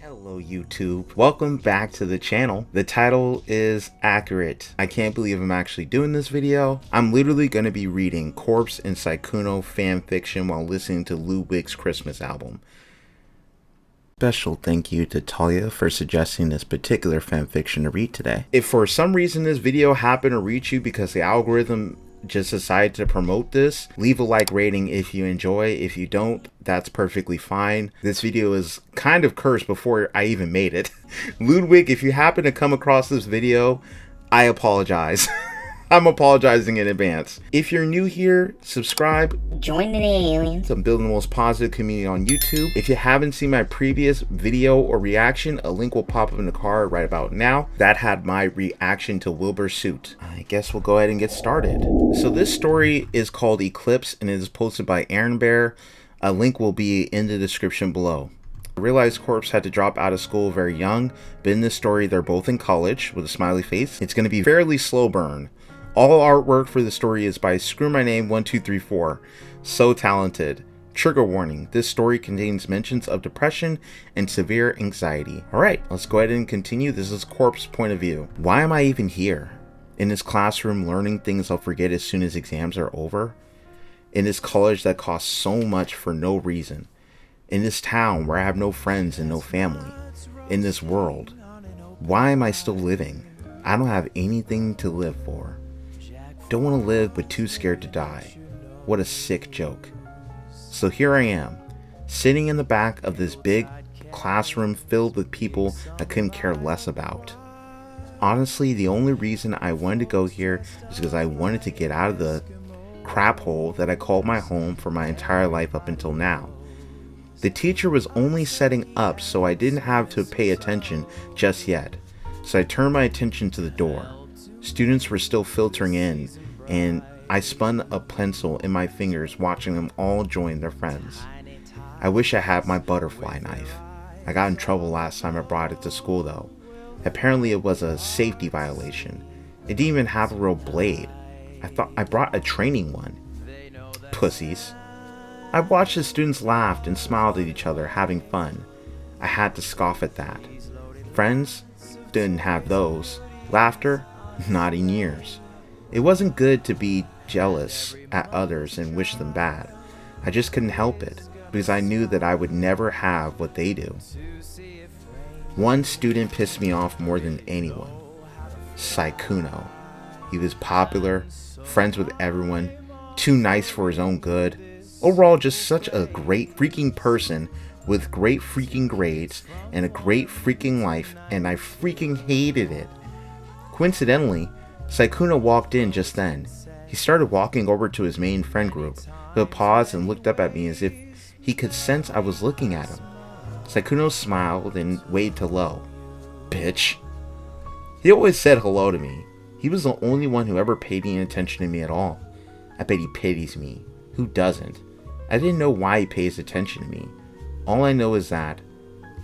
Hello YouTube, welcome back to the channel. The title is accurate. I can't believe I'm actually doing this video. I'm literally going to be reading Corpse and Sykkuno fan fiction while listening to Ludwig's Christmas album. Special thank you to Talia for suggesting this particular fanfiction to read today. If for some reason this video happened to reach you because the algorithm just decided to promote this, leave a like rating if you enjoy. If you don't, that's perfectly fine. This video is kind of cursed before I even made it. Ludwig, if you happen to come across this video, I apologize. I'm apologizing in advance. If you're new here, subscribe. Join the aliens. I'm building the most positive community on YouTube. If you haven't seen my previous video or reaction, a link will pop up in the card right about now. That had my reaction to Wilbur's suit. I guess we'll go ahead and get started. So this story is called Eclipse and it is posted by Aaron Bear. A link will be in the description below. I realized Corpse had to drop out of school very young, but in this story they're both in college with a smiley face. It's going to be fairly slow burn. All artwork for the story is by Screw My Name 1234. So talented. Trigger warning, this story contains mentions of depression and severe anxiety. Alright, let's go ahead and continue. This is Corpse's point of view. Why am I even here? In this classroom learning things I'll forget as soon as exams are over? In this college that costs so much for no reason? In this town where I have no friends and no family? In this world? Why am I still living? I don't have anything to live for. Don't want to live but too scared to die. What a sick joke. So here I am, sitting in the back of this big classroom filled with people I couldn't care less about. Honestly, the only reason I wanted to go here is because I wanted to get out of the crap hole that I called my home for my entire life up until now. The teacher was only setting up so I didn't have to pay attention just yet, so I turned my attention to the door. Students were still filtering in, and I spun a pencil in my fingers watching them all join their friends. I wish I had my butterfly knife. I got in trouble last time I brought it to school though. Apparently it was a safety violation. It didn't even have a real blade. I thought I brought a training one. Pussies. I watched the students laughed and smiled at each other having fun. I had to scoff at that. Friends? Didn't have those. Laughter? Not in years. It wasn't good to be jealous at others and wish them bad. I just couldn't help it because I knew that I would never have what they do. One student pissed me off more than anyone. Sykkuno. He was popular, friends with everyone, too nice for his own good. Overall, just such a great freaking person with great freaking grades and a great freaking life, and I freaking hated it. Coincidentally, Sykkuno walked in just then. He started walking over to his main friend group, but paused and looked up at me as if he could sense I was looking at him. Sykkuno smiled and waved hello. Bitch. He always said hello to me. He was the only one who ever paid any attention to me at all. I bet he pities me. Who doesn't? I didn't know why he pays attention to me. All I know is that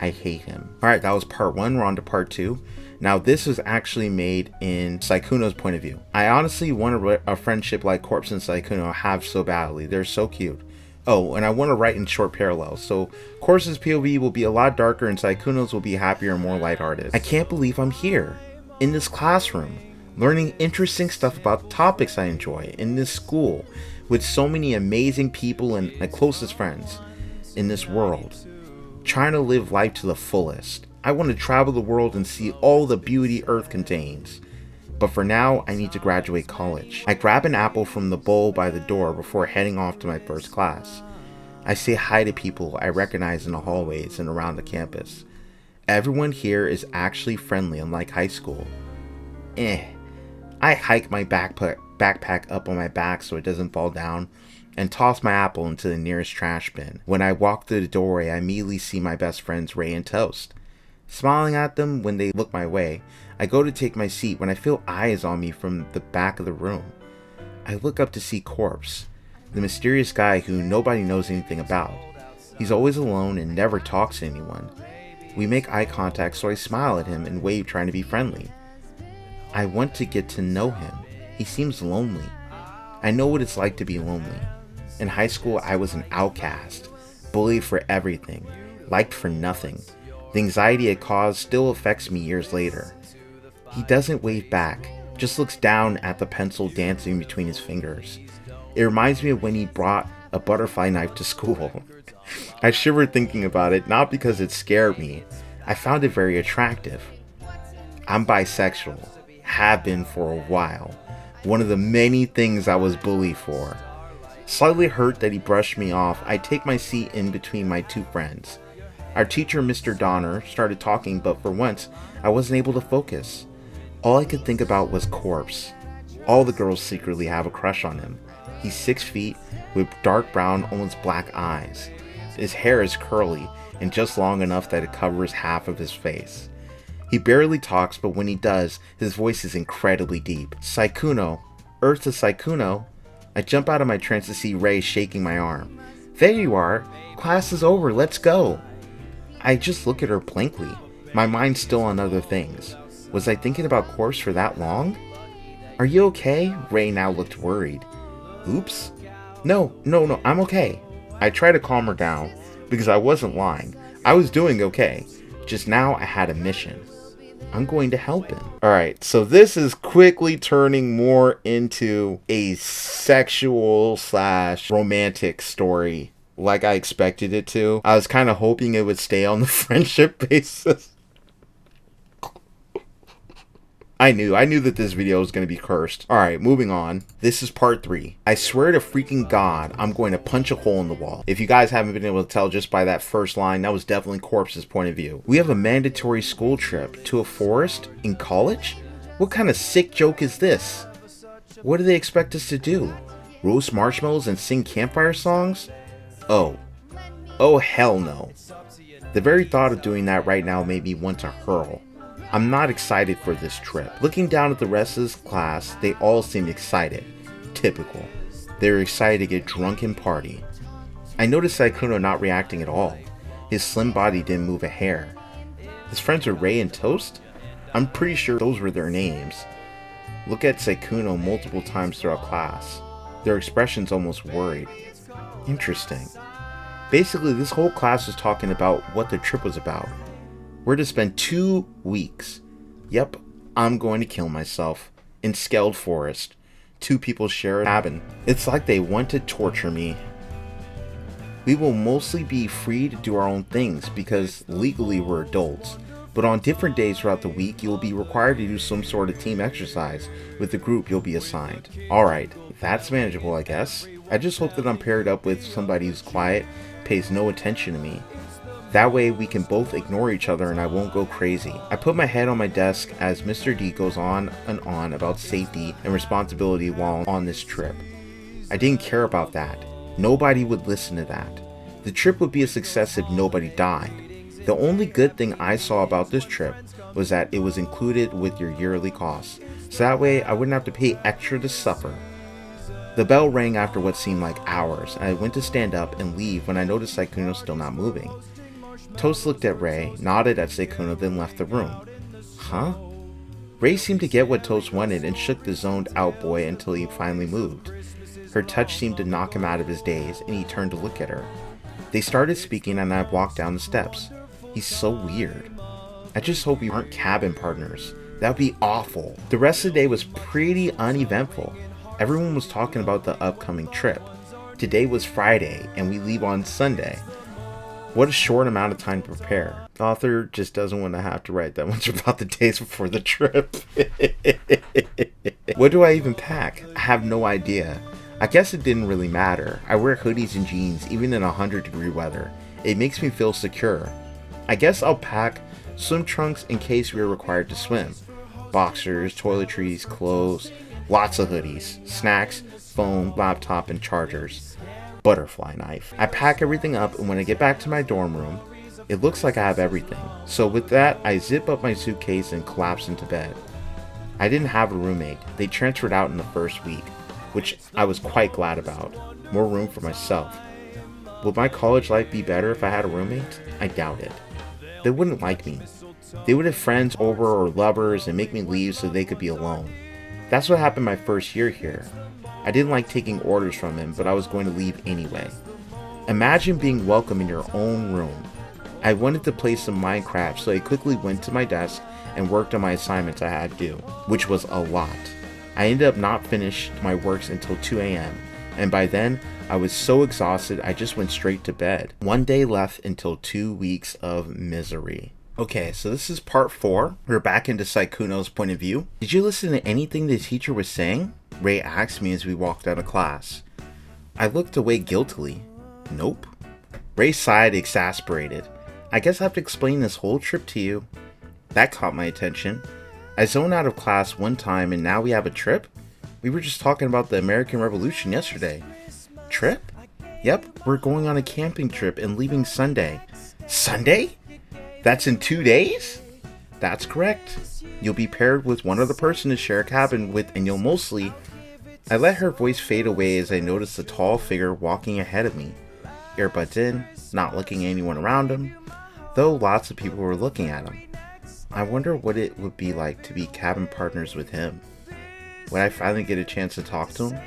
I hate him. Alright, that was part 1. We're on to part 2. Now this was actually made in Sykkuno's point of view. I honestly want a friendship like Corpse and Sykkuno have so badly. They're so cute. Oh, and I want to write in short parallels. So Corpse's POV will be a lot darker and Sykkuno's will be happier and more lighthearted. I can't believe I'm here, in this classroom, learning interesting stuff about topics I enjoy, in this school, with so many amazing people and my closest friends, in this world, trying to live life to the fullest. I want to travel the world and see all the beauty Earth contains. But for now, I need to graduate college. I grab an apple from the bowl by the door before heading off to my first class. I say hi to people I recognize in the hallways and around the campus. Everyone here is actually friendly, unlike high school. I hike my backpack up on my back so it doesn't fall down and toss my apple into the nearest trash bin. When I walk through the doorway, I immediately see my best friends Ray and Toast. Smiling at them when they look my way, I go to take my seat when I feel eyes on me from the back of the room. I look up to see Corpse, the mysterious guy who nobody knows anything about. He's always alone and never talks to anyone. We make eye contact, so I smile at him and wave, trying to be friendly. I want to get to know him. He seems lonely. I know what it's like to be lonely. In high school, I was an outcast, bullied for everything, liked for nothing. The anxiety it caused still affects me years later. He doesn't wave back, just looks down at the pencil dancing between his fingers. It reminds me of when he brought a butterfly knife to school. I shivered thinking about it, not because it scared me. I found it very attractive. I'm bisexual, have been for a while. One of the many things I was bullied for. Slightly hurt that he brushed me off, I take my seat in between my two friends. Our teacher, Mr. Donner, started talking, but for once, I wasn't able to focus. All I could think about was Corpse. All the girls secretly have a crush on him. He's 6 feet, with dark brown, almost black eyes. His hair is curly, and just long enough that it covers half of his face. He barely talks, but when he does, his voice is incredibly deep. Sykkuno, Eartha Sykkuno. I jump out of my trance to see Ray shaking my arm. There you are. Class is over. Let's go. I just look at her blankly, my mind still on other things. Was I thinking about Corpse for that long? Are you okay? Ray now looked worried. Oops. No, I'm okay. I try to calm her down, because I wasn't lying. I was doing okay. Just now I had a mission. I'm going to help him. Alright, so this is quickly turning more into a sexual / romantic story like I expected it to. I was kind of hoping it would stay on the friendship basis. I knew that this video was going to be cursed. Alright, moving on. This is part 3. I swear to freaking God, I'm going to punch a hole in the wall. If you guys haven't been able to tell just by that first line, that was definitely Corpse's point of view. We have a mandatory school trip to a forest in college? What kind of sick joke is this? What do they expect us to do? Roast marshmallows and sing campfire songs? Oh hell no. The very thought of doing that right now made me want to hurl. I'm not excited for this trip. Looking down at the rest of this class, they all seemed excited. Typical. They were excited to get drunk and party. I noticed Sykkuno not reacting at all. His slim body didn't move a hair. His friends were Ray and Toast? I'm pretty sure those were their names. Look at Sykkuno multiple times throughout class. Their expressions almost worried. Interesting. Basically, this whole class was talking about what the trip was about. We're to spend 2 weeks. Yep, I'm going to kill myself. In Skeld Forest. 2 people share a cabin. It's like they want to torture me. We will mostly be free to do our own things because legally we're adults. But on different days throughout the week, you'll be required to do some sort of team exercise with the group you'll be assigned. Alright, that's manageable I guess. I just hope that I'm paired up with somebody who's quiet, pays no attention to me. That way we can both ignore each other and I won't go crazy. I put my head on my desk as Mr. D goes on and on about safety and responsibility while on this trip. I didn't care about that. Nobody would listen to that. The trip would be a success if nobody died. The only good thing I saw about this trip was that it was included with your yearly costs, so that way I wouldn't have to pay extra to suffer. The bell rang after what seemed like hours, and I went to stand up and leave when I noticed Sykkuno still not moving. Toast looked at Ray, nodded at Sykkuno, then left the room. Huh? Ray seemed to get what Toast wanted and shook the zoned out boy until he finally moved. Her touch seemed to knock him out of his daze, and he turned to look at her. They started speaking and I walked down the steps. He's so weird. I just hope we aren't cabin partners. That would be awful. The rest of the day was pretty uneventful. Everyone was talking about the upcoming trip. Today was Friday, and we leave on Sunday. What a short amount of time to prepare. The author just doesn't want to have to write that much about the days before the trip. What do I even pack? I have no idea. I guess it didn't really matter. I wear hoodies and jeans even in 100-degree weather. It makes me feel secure. I guess I'll pack swim trunks in case we are required to swim. Boxers, toiletries, clothes, lots of hoodies, snacks, phone, laptop, and chargers. Butterfly knife. I pack everything up, and when I get back to my dorm room, it looks like I have everything. So with that, I zip up my suitcase and collapse into bed. I didn't have a roommate. They transferred out in the first week, which I was quite glad about. More room for myself. Would my college life be better if I had a roommate? I doubt it. They wouldn't like me. They would have friends over or lovers and make me leave so they could be alone. That's what happened my first year here. I didn't like taking orders from him, but I was going to leave anyway. Imagine being welcome in your own room. I wanted to play some Minecraft, so I quickly went to my desk and worked on my assignments I had to do, which was a lot. I ended up not finished my works until 2 a.m. and by then I was so exhausted I just went straight to bed. One day left until 2 weeks of misery. Okay, so this is part 4. We're back into Sykkuno's point of view. Did you listen to anything the teacher was saying? Ray asked me as we walked out of class. I looked away guiltily. Nope. Ray sighed, exasperated. I guess I have to explain this whole trip to you. That caught my attention. I zoned out of class one time and now we have a trip? We were just talking about the American Revolution yesterday. Trip? Yep, we're going on a camping trip and leaving Sunday. Sunday? That's in 2 days? That's correct. You'll be paired with one other person to share a cabin with and you'll mostly... I let her voice fade away as I noticed a tall figure walking ahead of me. Earbuds in, not looking at anyone around him, though lots of people were looking at him. I wonder what it would be like to be cabin partners with him. Would I finally get a chance to talk to him?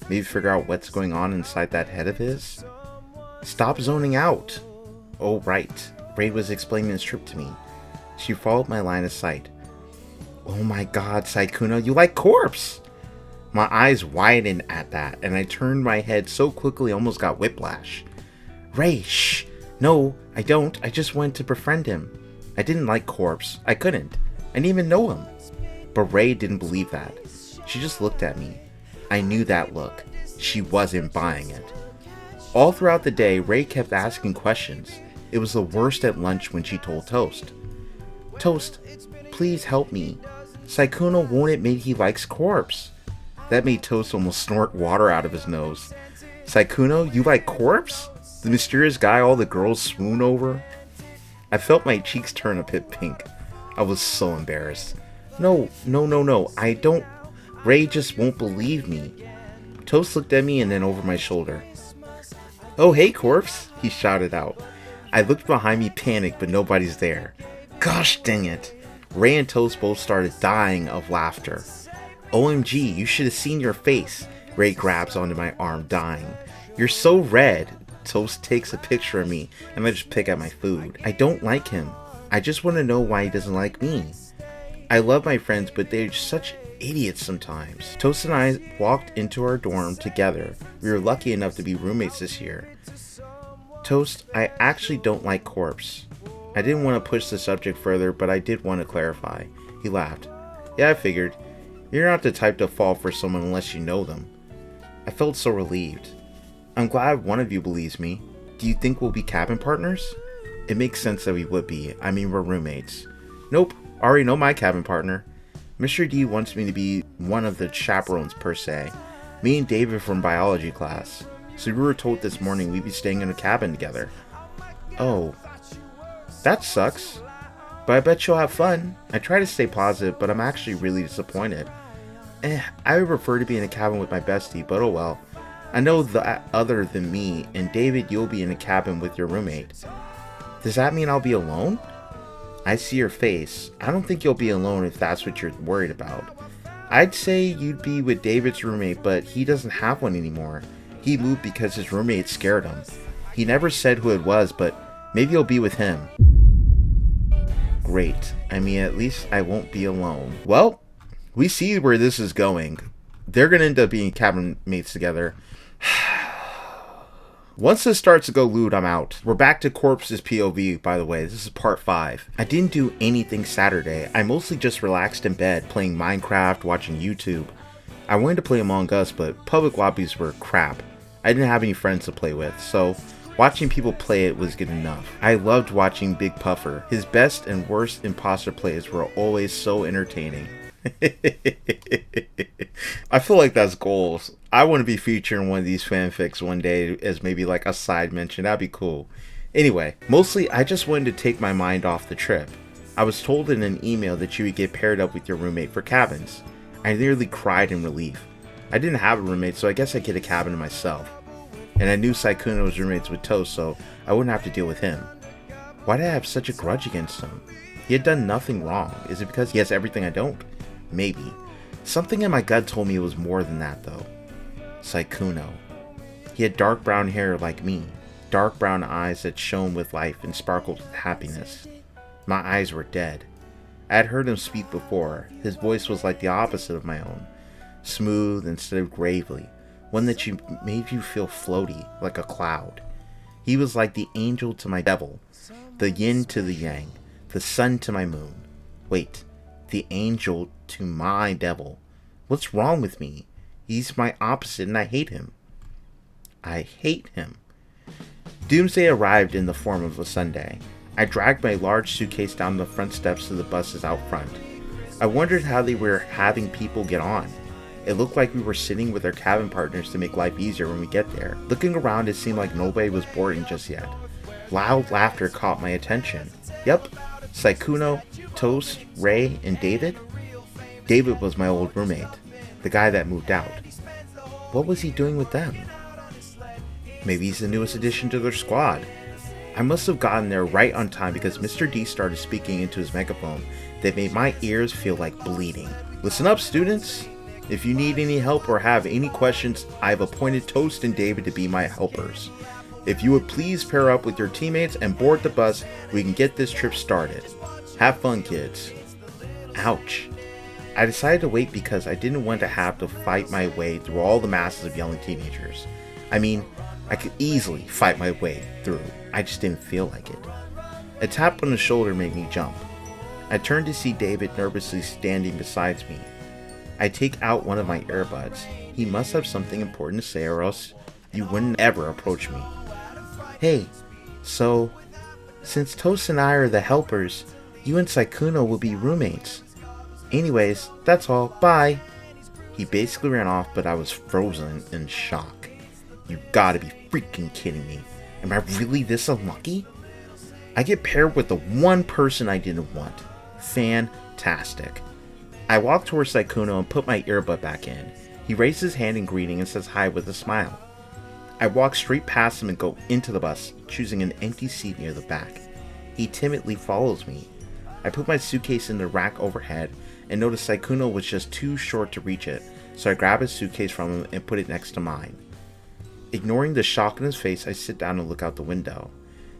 Maybe figure out what's going on inside that head of his? Stop zoning out! Oh right, Ray was explaining his trip to me. She followed my line of sight. Oh my god, Sykkuno, you like Corpse! My eyes widened at that, and I turned my head so quickly I almost got whiplash. Ray, shh! No, I don't. I just wanted to befriend him. I didn't like Corpse. I couldn't. I didn't even know him. But Ray didn't believe that. She just looked at me. I knew that look. She wasn't buying it. All throughout the day, Ray kept asking questions. It was the worst at lunch when she told Toast. Toast, please help me. Sykkuno won't admit he likes Corpse. That made Toast almost snort water out of his nose. Sykkuno, you like Corpse? The mysterious guy all the girls swoon over? I felt my cheeks turn a bit pink. I was so embarrassed. No, I don't... Ray just won't believe me. Toast looked at me and then over my shoulder. Oh hey Corpse, he shouted out. I looked behind me panicked but nobody's there. Gosh dang it. Ray and Toast both started dying of laughter. OMG, you should have seen your face. Ray grabs onto my arm, dying. You're so red. Toast takes a picture of me, and I just pick at my food. I don't like him. I just want to know why he doesn't like me. I love my friends, but they're such idiots sometimes. Toast and I walked into our dorm together. We were lucky enough to be roommates this year. Toast, I actually don't like Corpse. I didn't want to push the subject further, but I did want to clarify. He laughed. Yeah, I figured. You're not the type to fall for someone unless you know them. I felt so relieved. I'm glad one of you believes me. Do you think we'll be cabin partners? It makes sense that we would be. I mean, we're roommates. Nope, already know my cabin partner. Mr. D wants me to be one of the chaperones per se. Me and David from biology class. So we were told this morning we'd be staying in a cabin together. Oh, that sucks. But I bet you'll have fun. I try to stay positive, but I'm actually really disappointed. I would prefer to be in a cabin with my bestie, but oh well. I know that other than me, and David, you'll be in a cabin with your roommate. Does that mean I'll be alone? I see your face. I don't think you'll be alone if that's what you're worried about. I'd say you'd be with David's roommate, but he doesn't have one anymore. He moved because his roommate scared him. He never said who it was, but maybe you'll be with him. Great. I mean, at least I won't be alone. Well, we see where this is going. They're going to end up being cabin mates together. Once this starts to go lewd, I'm out. We're back to Corpse's POV, by the way. This is part 5. I didn't do anything Saturday. I mostly just relaxed in bed, playing Minecraft, watching YouTube. I wanted to play Among Us, but public lobbies were crap. I didn't have any friends to play with, so watching people play it was good enough. I loved watching Big Puffer. His best and worst imposter plays were always so entertaining. I feel like that's goals. I want to be featured in one of these fanfics one day as maybe like a side mention. That'd be cool. Anyway, mostly I just wanted to take my mind off the trip. I was told in an email that you would get paired up with your roommate for cabins. I nearly cried in relief. I didn't have a roommate, so I guess I'd get a cabin to myself. And I knew Sykkuno was roommates with Toast, so I wouldn't have to deal with him. Why did I have such a grudge against him? He had done nothing wrong. Is it because he has everything I don't? Maybe. Something in my gut told me it was more than that, though. Sykkuno. He had dark brown hair like me. dark brown eyes that shone with life and sparkled with happiness. My eyes were dead. I had heard him speak before. His voice was like the opposite of my own, smooth instead of gravely, one that made you feel floaty, like a cloud. He was like the angel to my devil, the yin to the yang, the sun to my moon. Wait, the angel to my devil. What's wrong with me? He's my opposite and I hate him. I hate him. Doomsday arrived in the form of a Sunday. I dragged my large suitcase down the front steps of the buses out front. I wondered how they were having people get on. It looked like we were sitting with our cabin partners to make life easier when we get there. Looking around, it seemed like nobody was boarding just yet. Loud laughter caught my attention. Yep, Sykkuno, Toast, Ray, and David? David was my old roommate, the guy that moved out. What was he doing with them? Maybe he's the newest addition to their squad. I must have gotten there right on time because Mr. D started speaking into his megaphone that made my ears feel like bleeding. Listen up, students. If you need any help or have any questions, I've appointed Toast and David to be my helpers. If you would please pair up with your teammates and board the bus, we can get this trip started. Have fun, kids. Ouch. I decided to wait because I didn't want to have to fight my way through all the masses of yelling teenagers. I mean, I could easily fight my way through. I just didn't feel like it. A tap on the shoulder made me jump. I turned to see David nervously standing beside me. I take out one of my earbuds. He must have something important to say or else you wouldn't ever approach me. Hey, so, since Toast and I are the helpers, you and Sykkuno will be roommates. Anyways, that's all. Bye. He basically ran off, but I was frozen in shock. You gotta be freaking kidding me. Am I really this unlucky? I get paired with the one person I didn't want. Fantastic. I walk towards Sykkuno and put my earbud back in. He raises his hand in greeting and says hi with a smile. I walk straight past him and go into the bus, choosing an empty seat near the back. He timidly follows me. I put my suitcase in the rack overhead and notice Sykkuno was just too short to reach it, so I grab his suitcase from him and put it next to mine. Ignoring the shock in his face, I sit down and look out the window.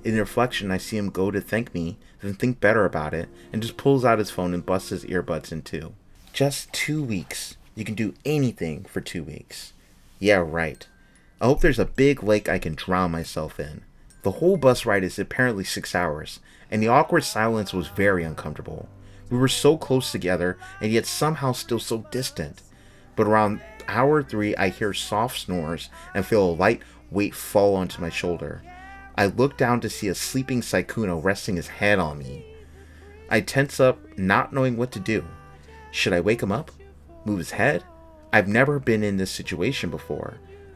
In the reflection, I see him go to thank me, then think better about it, and just pulls out his phone and busts his earbuds in two. Just 2 weeks. You can do anything for 2 weeks. Yeah, right. I hope there's a big lake I can drown myself in. The whole bus ride is apparently 6 hours, and the awkward silence was very uncomfortable. We were so close together, and yet somehow still so distant. But around hour 3, I hear soft snores and feel a light weight fall onto my shoulder. I look down to see a sleeping Sykkuno resting his head on me. I tense up, not knowing what to do. Should I wake him up? Move his head? I've never been in this situation before.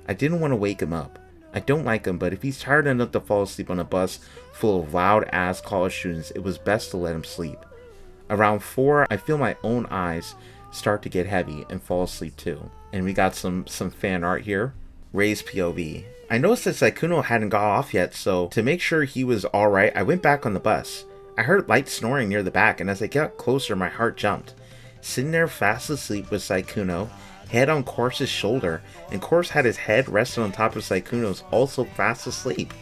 I didn't want to wake him up. I don't like him, but if he's tired enough to fall asleep on a bus full of loud-ass college students, it was best to let him sleep. Around 4, I feel my own eyes start to get heavy and fall asleep too. And we got some fan art here. Ray's POV. I noticed that Sykkuno hadn't got off yet, so to make sure he was alright, I went back on the bus. I heard light snoring near the back, and as I got closer, my heart jumped. Sitting there fast asleep with Sykkuno, head on Corpse's shoulder, and Corpse had his head rested on top of Sykkuno's, also fast asleep.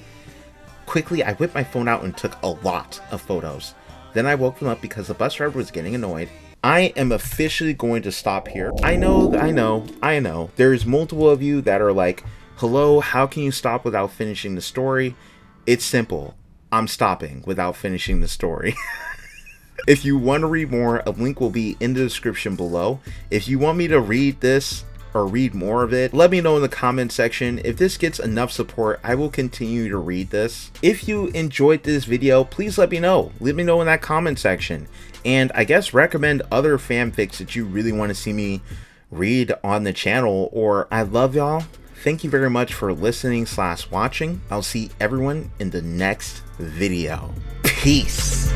Quickly, I whipped my phone out and took a lot of photos. Then I woke him up because the bus driver was getting annoyed. I am officially going to stop here. I know. There's multiple of you that are like, hello, how can you stop without finishing the story? It's simple. I'm stopping without finishing the story. If you want to read more, a link will be in the description below. If you want me to read this or read more of it, let me know in the comment section. If this gets enough support, I will continue to read this. If you enjoyed this video, please let me know. Let me know in that comment section. And I guess recommend other fanfics that you really want to see me read on the channel. Or I love y'all. Thank you very much for listening/watching. I'll see everyone in the next video. Peace.